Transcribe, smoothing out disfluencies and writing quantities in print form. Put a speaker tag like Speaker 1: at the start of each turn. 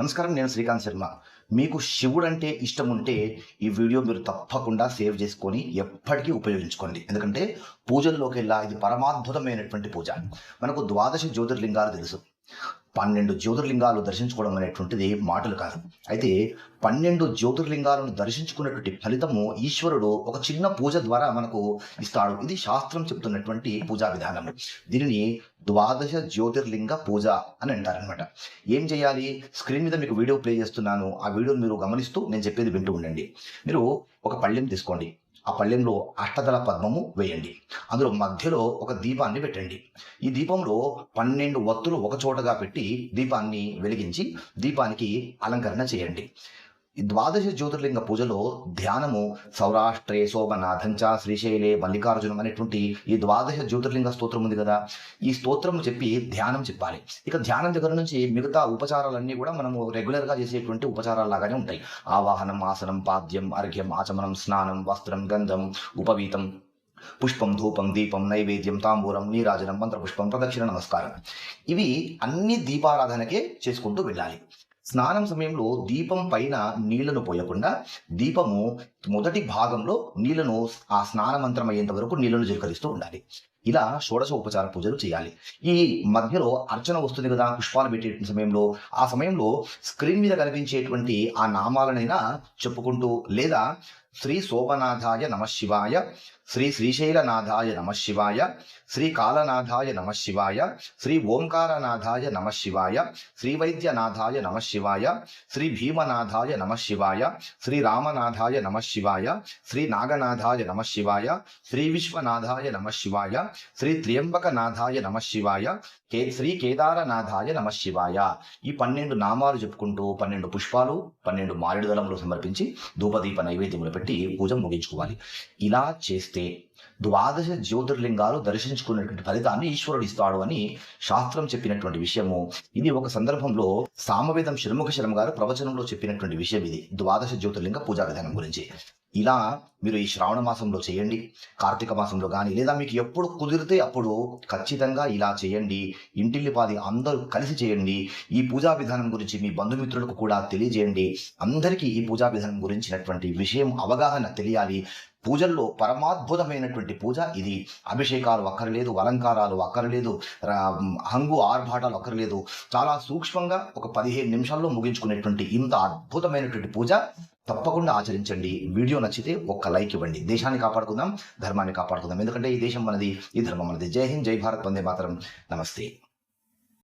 Speaker 1: నమస్కారం, నేను శ్రీకాంత్ శర్మ. మీకు శివుడు అంటే ఇష్టం ఉంటే ఈ వీడియో మీరు తప్పకుండా సేవ్ చేసుకొని ఎప్పటికీ ఉపయోగించుకోండి. ఎందుకంటే పూజల్లోకెల్లా ఇది పరమాద్భుతమైనటువంటి పూజ. మనకు ద్వాదశ జ్యోతిర్లింగాలు తెలుసు. 12 జ్యోతిర్లింగాలు దర్శించుకోవడం అనేటువంటిది మాటలు కాదు. అయితే 12 జ్యోతిర్లింగాలను దర్శించుకున్నటువంటి ఫలితము ఈశ్వరుడు ఒక చిన్న పూజ ద్వారా మనకు ఇస్తాడు. ఇది శాస్త్రం చెప్తున్నటువంటి పూజా విధానం. దీనిని ద్వాదశ జ్యోతిర్లింగ పూజ అని అంటారనమాట. ఏం చేయాలి? స్క్రీన్ మీద మీకు వీడియో ప్లే చేస్తున్నాను. ఆ వీడియోని మీరు గమనిస్తూ నేను చెప్పేది వింటూ ఉండండి. మీరు ఒక పళ్ళెం తీసుకోండి. ఆ పళ్ళెంలో అష్టదళ పద్మము వేయండి. అందులో మధ్యలో ఒక దీపాన్ని పెట్టండి. ఈ దీపంలో 12 వత్తులు ఒక చోటగా పెట్టి దీపాన్ని వెలిగించి దీపానికి అలంకరణ చేయండి. ఈ ద్వాదశ జ్యోతిర్లింగ పూజలో ధ్యానము సౌరాష్ట్రే శోభనాథంచ శ్రీశైలే మల్లికార్జునం అనేటువంటి ఈ ద్వాదశ జ్యోతిర్లింగ స్తోత్రం ఉంది కదా, ఈ స్తోత్రం చెప్పి ధ్యానం చెప్పాలి. ఇక ధ్యానం దగ్గర నుంచి మిగతా ఉపచారాలన్నీ కూడా మనము రెగ్యులర్గా చేసేటువంటి ఉపచారాలు లాగానే ఉంటాయి. ఆవాహనం, ఆసనం, పాద్యం, అర్ఘ్యం, ఆచమనం, స్నానం, వస్త్రం, గంధం, ఉపవీతం, పుష్పం, ధూపం, దీపం, నైవేద్యం, తాంబూలం, నీరాజనం, మంత్రపుష్పం, ప్రదక్షిణ, నమస్కారం. ఇవి అన్ని దీపారాధనకే చేసుకుంటూ వెళ్ళాలి. స్నానం సమయంలో దీపం పైన నీళ్లను పోయకుండా దీపము మొదటి భాగంలో నీళ్లను ఆ స్నాన మంత్రం అయ్యేంత వరకు నీళ్లను జీకరిస్తూ ఉండాలి. ఇలా షోడశ ఉపచార పూజలు చేయాలి. ఈ మధ్యలో అర్చన వస్తుంది కదా, పుష్పాలు పెట్టే సమయంలో, ఆ సమయంలో స్క్రీన్ మీద కనిపించేటువంటి ఆ నామాలనైనా చెప్పుకుంటూ, లేదా శ్రీ శోభనాథాయ నమఃశివాయ, శ్రీ శ్రీశైలనాథాయ నమఃశివాయ, శ్రీ కాలనాథాయ నమఃశివాయ, శ్రీ ఓంకారనాథాయ నమఃశివాయ, శ్రీ వైద్యనాథాయ నమఃశివాయ, శ్రీ భీమనాథాయ నమఃశివాయ, శ్రీ రామనాథాయ నమఃశివాయ, శ్రీ నాగనాథాయ నమఃశివాయ, శ్రీ విశ్వనాథాయ నమఃశివాయ, శ్రీ త్ర్యంబకనాథాయ నమఃశివాయ, శ్రీ కేదారనాథాయ నమఃశివాయ. ఈ 12 నామాలు చెప్పుకుంటూ 12 పుష్పాలు 12 మారేడు దళములు సమర్పించి ధూపదీప నైవేద్యములు పెట్టి పూజ ముగించుకోవాలి. ఇలా చేస్తే ద్వాదశ జ్యోతిర్లింగాలు దర్శించుకున్నటువంటి ఫలితాన్ని ఈశ్వరుడు ఇస్తాడు అని శాస్త్రం చెప్పినటువంటి విషయము. ఇది ఒక సందర్భంలో సామవేదం షణ్ముఖ శర్మ గారు ప్రవచనంలో చెప్పినటువంటి విషయం. ఇది ద్వాదశ జ్యోతిర్లింగ పూజా విధానం గురించి. ఇలా మీరు ఈ శ్రావణ మాసంలో చేయండి, కార్తీక మాసంలో కానీ, లేదా మీకు ఎప్పుడు కుదిరితే అప్పుడు ఖచ్చితంగా ఇలా చేయండి. ఇంటిల్లిపాది అందరూ కలిసి చేయండి. ఈ పూజా విధానం గురించి మీ బంధుమిత్రులకు కూడా తెలియజేయండి. అందరికీ ఈ పూజా విధానం గురించినటువంటి విషయం అవగాహన తెలియాలి. పూజల్లో పరమాద్భుతమైనటువంటి పూజ ఇది. అభిషేకాలు అక్కర్లేదు, అలంకారాలు అక్కర్లేదు, హంగు ఆర్భాటాలు అక్కర్లేదు. చాలా సూక్ష్మంగా ఒక 15 నిమిషాల్లో ముగించుకునేటువంటి ఇంత అద్భుతమైనటువంటి పూజ తప్పకుండా ఆచరించండి. వీడియో నచ్చితే ఒక్క లైక్ ఇవ్వండి. దేశాన్ని కాపాడుకుందాం, ధర్మాన్ని కాపాడుకుందాం. ఎందుకంటే ఈ దేశం మనది, ఈ ధర్మం మనది. జై హింద్, జై భారత్, వందే మాతరం. నమస్తే.